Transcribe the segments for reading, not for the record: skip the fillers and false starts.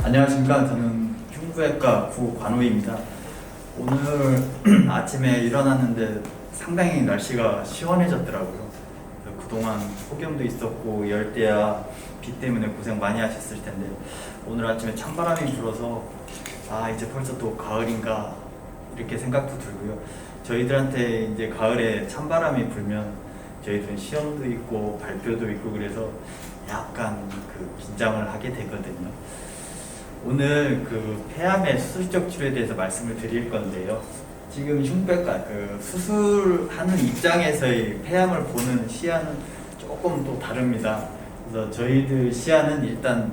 안녕하십니까. 저는 흉부외과 구관우입니다. 오늘 아침에 일어났는데 상당히 날씨가 시원해졌더라고요. 그동안 폭염도 있었고 열대야 비 때문에 고생 많이 하셨을 텐데 오늘 아침에 찬바람이 불어서 이제 벌써 또 가을인가 이렇게 생각도 들고요. 저희들한테 이제 가을에 찬바람이 불면 저희들은 시험도 있고 발표도 있고 그래서 약간 긴장을 하게 되거든요. 오늘 폐암의 수술적 치료에 대해서 말씀을 드릴 건데요. 지금 흉부외과 수술하는 입장에서의 폐암을 보는 시야는 조금 또 다릅니다. 그래서 저희들 시야는 일단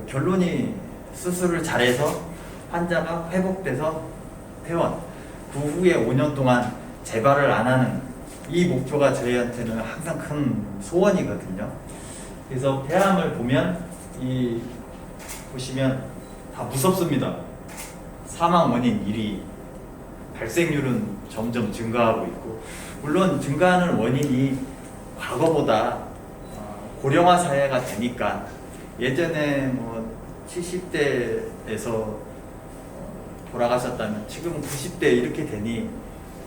결론이 수술을 잘해서 환자가 회복돼서 퇴원, 그 후에 5년 동안 재발을 안 하는 이 목표가 저희한테는 항상 큰 소원이거든요. 그래서 폐암을 보면 보시면 다 무섭습니다. 사망 원인 1위, 발생률은 점점 증가하고 있고, 물론 증가하는 원인이 과거보다 고령화 사회가 되니까 예전에 70대에서 돌아가셨다면 지금 90대 이렇게 되니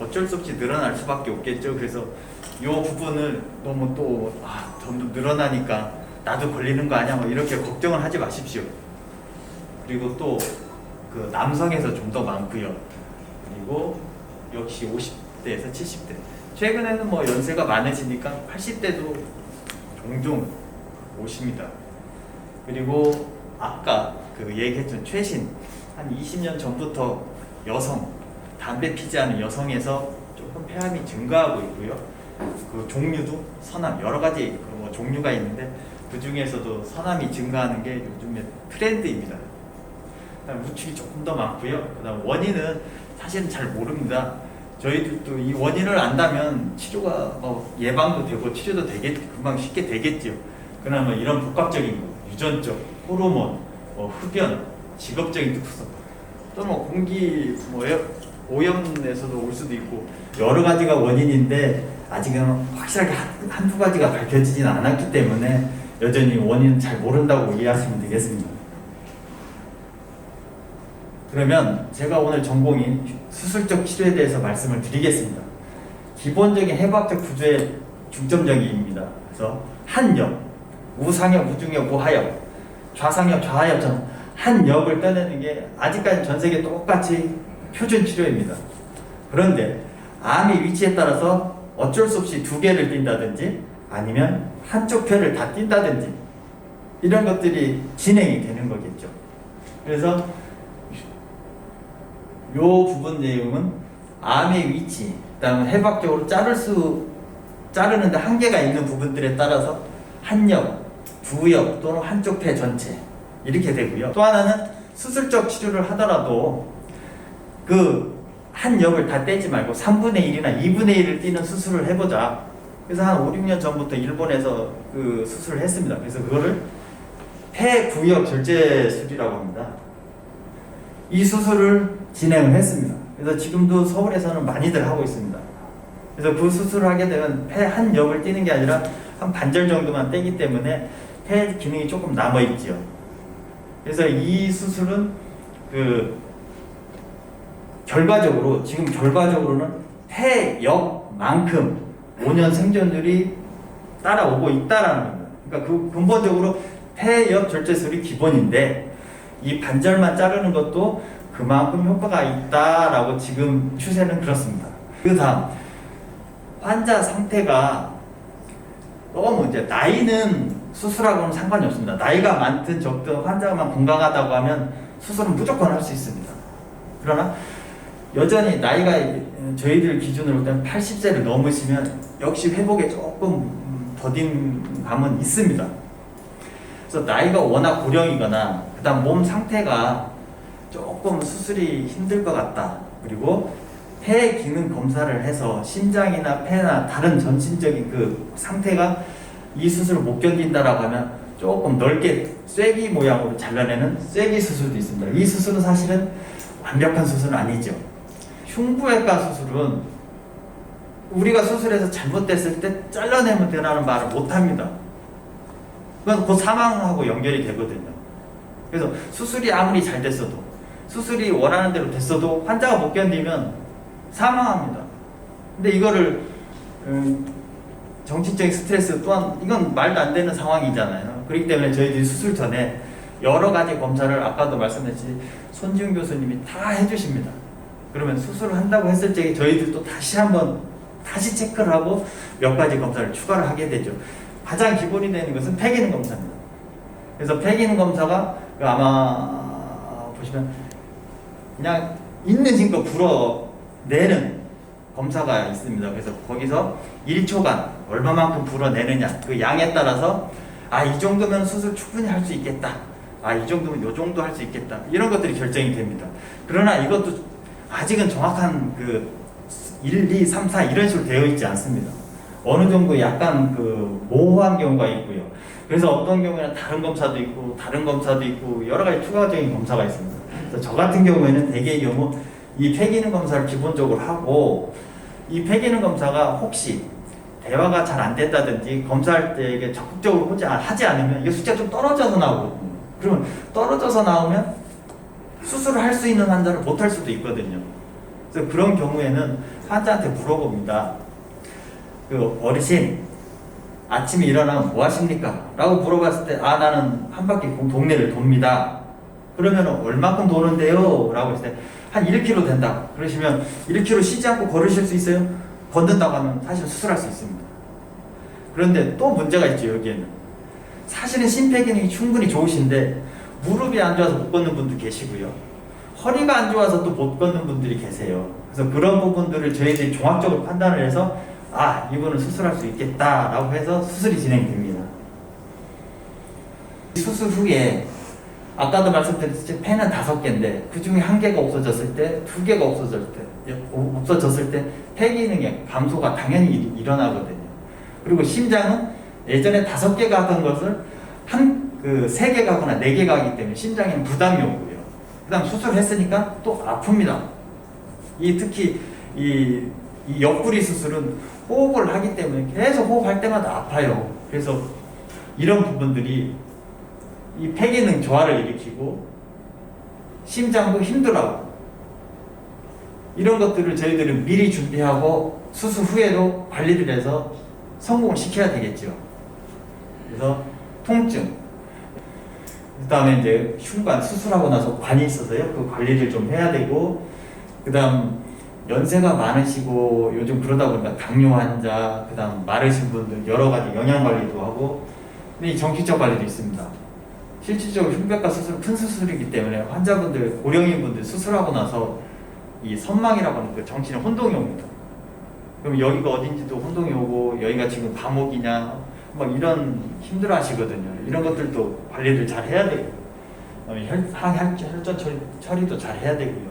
어쩔 수 없이 늘어날 수밖에 없겠죠. 그래서 이 부분을 너무 점점 늘어나니까 나도 걸리는 거 아니야 이렇게 걱정을 하지 마십시오. 그리고 또 남성에서 좀 더 많고요. 그리고 역시 50대에서 70대. 최근에는 연세가 많으시니까 80대도 종종 오십니다. 그리고 아까 얘기했던 최신 한 20년 전부터 여성, 담배 피지 않은 여성에서 조금 폐암이 증가하고 있고요. 종류도 서남, 여러 가지 종류가 있는데 그 중에서도 서남이 증가하는 게 요즘에 트렌드입니다. 그다음 우측이 조금 더 많고요. 그다음 원인은 사실은 잘 모릅니다. 저희들도 이 원인을 안다면 치료가 예방도 되고 치료도 금방 쉽게 되겠죠. 그러나 이런 복합적인 거, 유전적, 호르몬, 흡연, 직업적인 특수성, 또는 공기 오염에서도 올 수도 있고 여러 가지가 원인인데 아직은 확실하게 한두 가지가 밝혀지지는 않았기 때문에 여전히 원인은 잘 모른다고 이해하시면 되겠습니다. 그러면 제가 오늘 전공인 수술적 치료에 대해서 말씀을 드리겠습니다. 기본적인 해부학적 구조의 중점적입니다. 그래서 한엽, 우상엽, 우중엽, 우하엽, 좌상엽, 좌하엽처럼 한 엽을 떠내는 게 아직까지 전 세계 똑같이 표준 치료입니다. 그런데 암의 위치에 따라서 어쩔 수 없이 두 개를 띈다든지 아니면 한쪽 폐를 다 띈다든지 이런 것들이 진행이 되는 거겠죠. 그래서 이 부분 내용은 암의 위치, 그다음에 해부학적으로 자르는데 한계가 있는 부분들에 따라서 한엽, 두엽 또는 한쪽 폐 전체 이렇게 되고요. 또 하나는 수술적 치료를 하더라도 한 엽을 다 떼지 말고 3분의 1이나 2분의 1을 띄는 수술을 해보자. 그래서 한 5, 6년 전부터 일본에서 수술을 했습니다. 그래서 그거를 폐구엽 절제술이라고 합니다. 이 수술을 진행을 했습니다. 그래서 지금도 서울에서는 많이들 하고 있습니다. 그래서 그 수술을 하게 되면 폐 한 엽을 띄는 게 아니라 한 반절 정도만 떼기 때문에 폐 기능이 조금 남아있지요. 그래서 이 수술은 결과적으로는 폐역만큼 5년 생존율이 따라오고 있다라는 겁니다. 그러니까 근본적으로 폐역 절제술이 기본인데 이 반절만 자르는 것도 그만큼 효과가 있다라고 지금 추세는 그렇습니다. 그 다음 환자 상태가 너무 나이는 수술하고는 상관이 없습니다. 나이가 많든 적든 환자만 건강하다고 하면 수술은 무조건 할 수 있습니다. 그러나 여전히 나이가 저희들 기준으로 볼 때는 80세를 넘으시면 역시 회복에 조금 더딘 감은 있습니다. 그래서 나이가 워낙 고령이거나 그 다음 몸 상태가 조금 수술이 힘들 것 같다. 그리고 폐 기능 검사를 해서 심장이나 폐나 다른 전신적인 상태가 이 수술을 못 견딘다라고 하면 조금 넓게 쐐기 모양으로 잘라내는 쐐기 수술도 있습니다. 이 수술은 사실은 완벽한 수술은 아니죠. 흉부외과 수술은 우리가 수술해서 잘못됐을 때 잘라내면 되라는 말을 못합니다. 그건 곧 사망하고 연결이 되거든요. 그래서 수술이 아무리 잘 됐어도, 수술이 원하는 대로 됐어도 환자가 못 견디면 사망합니다. 근데 이거를 정신적인 스트레스 또한 이건 말도 안 되는 상황이잖아요. 그렇기 때문에 저희들이 수술 전에 여러 가지 검사를 아까도 말씀드렸듯이 손지훈 교수님이 다 해주십니다. 그러면 수술을 한다고 했을 때 저희들도 다시 한번 다시 체크를 하고 몇 가지 검사를 추가를 하게 되죠. 가장 기본이 되는 것은 폐기능 검사입니다. 그래서 폐기능 검사가 아마 보시면 그냥 있는 힘껏 불어내는 검사가 있습니다. 그래서 거기서 1초간 얼마만큼 불어내느냐 그 양에 따라서 이 정도면 수술 충분히 할 수 있겠다. 이 정도면 요 정도 할 수 있겠다. 이런 것들이 결정이 됩니다. 그러나 이것도 아직은 정확한 그 1, 2, 3, 4 이런 식으로 되어 있지 않습니다. 어느 정도 약간 그 모호한 경우가 있고요. 그래서 어떤 경우에는 다른 검사도 있고 다른 검사도 있고 여러 가지 추가적인 검사가 있습니다. 그래서 저 같은 경우에는 대개의 경우 이 폐기능 검사를 기본적으로 하고 이 폐기능 검사가 혹시 대화가 잘 안 됐다든지 검사할 때 이게 적극적으로 하지 않으면 이게 숫자가 좀 떨어져서 나오거든요. 그러면 떨어져서 나오면 수술을 할 수 있는 환자를 못 할 수도 있거든요. 그래서 그런 경우에는 환자한테 물어봅니다. 그 어르신 아침에 일어나면 뭐 하십니까? 라고 물어봤을 때 나는 한 바퀴 동네를 돕니다. 그러면 얼마큼 도는데요? 라고 했을 때 한 1km 된다. 그러시면 1km 쉬지 않고 걸으실 수 있어요? 걷는다고 하면 사실 수술할 수 있습니다. 그런데 또 문제가 있죠. 여기에는 사실은 심폐기능이 충분히 좋으신데 무릎이 안 좋아서 못 걷는 분도 계시고요. 허리가 안 좋아서 또 못 걷는 분들이 계세요. 그래서 그런 부분들을 저희들이 종합적으로 판단을 해서 이분은 수술할 수 있겠다라고 해서 수술이 진행됩니다. 수술 후에 아까도 말씀드렸듯이 폐는 5개인데 그 중에 1개가 없어졌을 때, 2개가 없어졌을 때 폐기능의 감소가 당연히 일어나거든요. 그리고 심장은 예전에 5개가 하던 것을 3개가 하거나 4개가 하기 때문에 심장에는 부담이 오고요. 그 다음 수술했으니까 또 아픕니다. 특히 이 옆구리 수술은 호흡을 하기 때문에 계속 호흡할 때마다 아파요. 그래서 이런 부분들이 이 폐기능 저하를 일으키고 심장도 힘들어하고 이런 것들을 저희들은 미리 준비하고 수술 후에도 관리를 해서 성공을 시켜야 되겠죠. 그래서 통증, 그 다음에 이제 흉관 수술하고 나서 관이 있어서요. 그 관리를 좀 해야 되고, 그 다음 연세가 많으시고 요즘 그러다 보니까 당뇨 환자, 그 다음 마르신 분들 여러 가지 영양 관리도 하고, 근데 이 정기적 관리도 있습니다. 실질적으로 흉벽과 수술 큰 수술이기 때문에 환자분들, 고령인 분들 수술하고 나서 이 선망이라고 하는 그 정신에 혼동이 옵니다. 그럼 여기가 어딘지도 혼동이 오고 여기가 지금 감옥이냐 막 이런 힘들어 하시거든요. 이런 것들도 관리를 잘 해야 되고 혈전 처리도 잘 해야 되고요.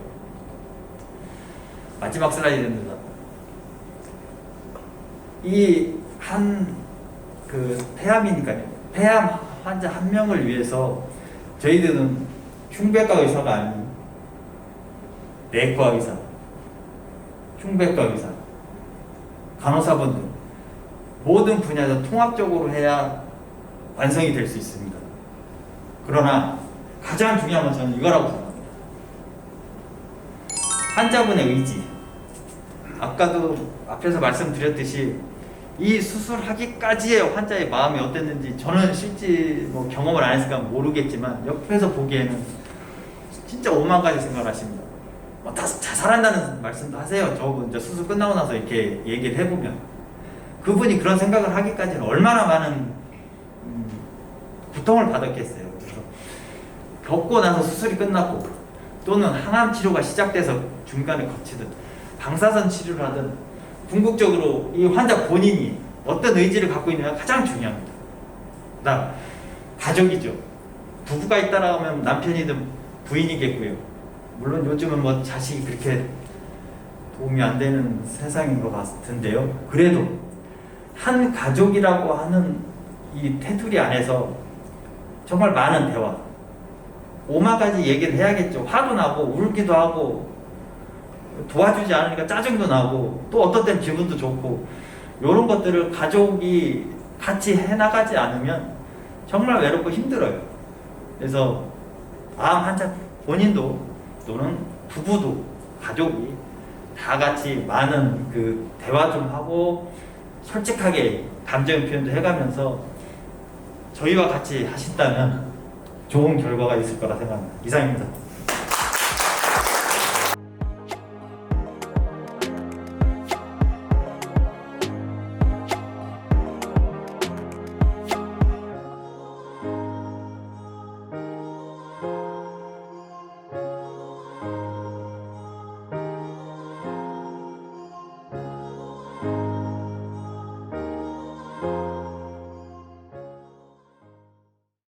마지막 슬라이드입니다. 폐암이니까요. 폐암 환자 한 명을 위해서 저희들은 흉배과 의사가 아닌 내과 의사, 흉배과 의사, 간호사분들 모든 분야에서 통합적으로 해야 완성이 될 수 있습니다. 그러나 가장 중요한 건 저는 이거라고 생각합니다. 환자분의 의지. 아까도 앞에서 말씀드렸듯이 이 수술하기까지의 환자의 마음이 어땠는지 저는 실제 경험을 안 했으니까 모르겠지만 옆에서 보기에는 진짜 오만 가지 생각을 하십니다. 다 자살한다는 말씀도 하세요. 저분 이제 수술 끝나고 나서 이렇게 얘기를 해보면 그분이 그런 생각을 하기까지는 얼마나 많은 고통을 받았겠어요. 그래서 겪고 나서 수술이 끝났고 또는 항암 치료가 시작돼서 중간에 거치든 방사선 치료를 하든 궁극적으로 이 환자 본인이 어떤 의지를 갖고 있느냐가 가장 중요합니다. 그다음 가족이죠. 부부가 있다라고 하면 남편이든 부인이겠고요. 물론 요즘은 자식이 그렇게 도움이 안 되는 세상인 것 같은데요. 그래도 한 가족이라고 하는 이 테두리 안에서 정말 많은 대화, 오만 가지 얘기를 해야겠죠. 화도 나고 울기도 하고 도와주지 않으니까 짜증도 나고 또 어떤 때는 기분도 좋고 이런 것들을 가족이 같이 해나가지 않으면 정말 외롭고 힘들어요. 그래서 암 환자 본인도 또는 부부도 가족이 다 같이 많은 그 대화 좀 하고 솔직하게 감정 표현도 해가면서 저희와 같이 하신다면 좋은 결과가 있을 거라 생각합니다. 이상입니다.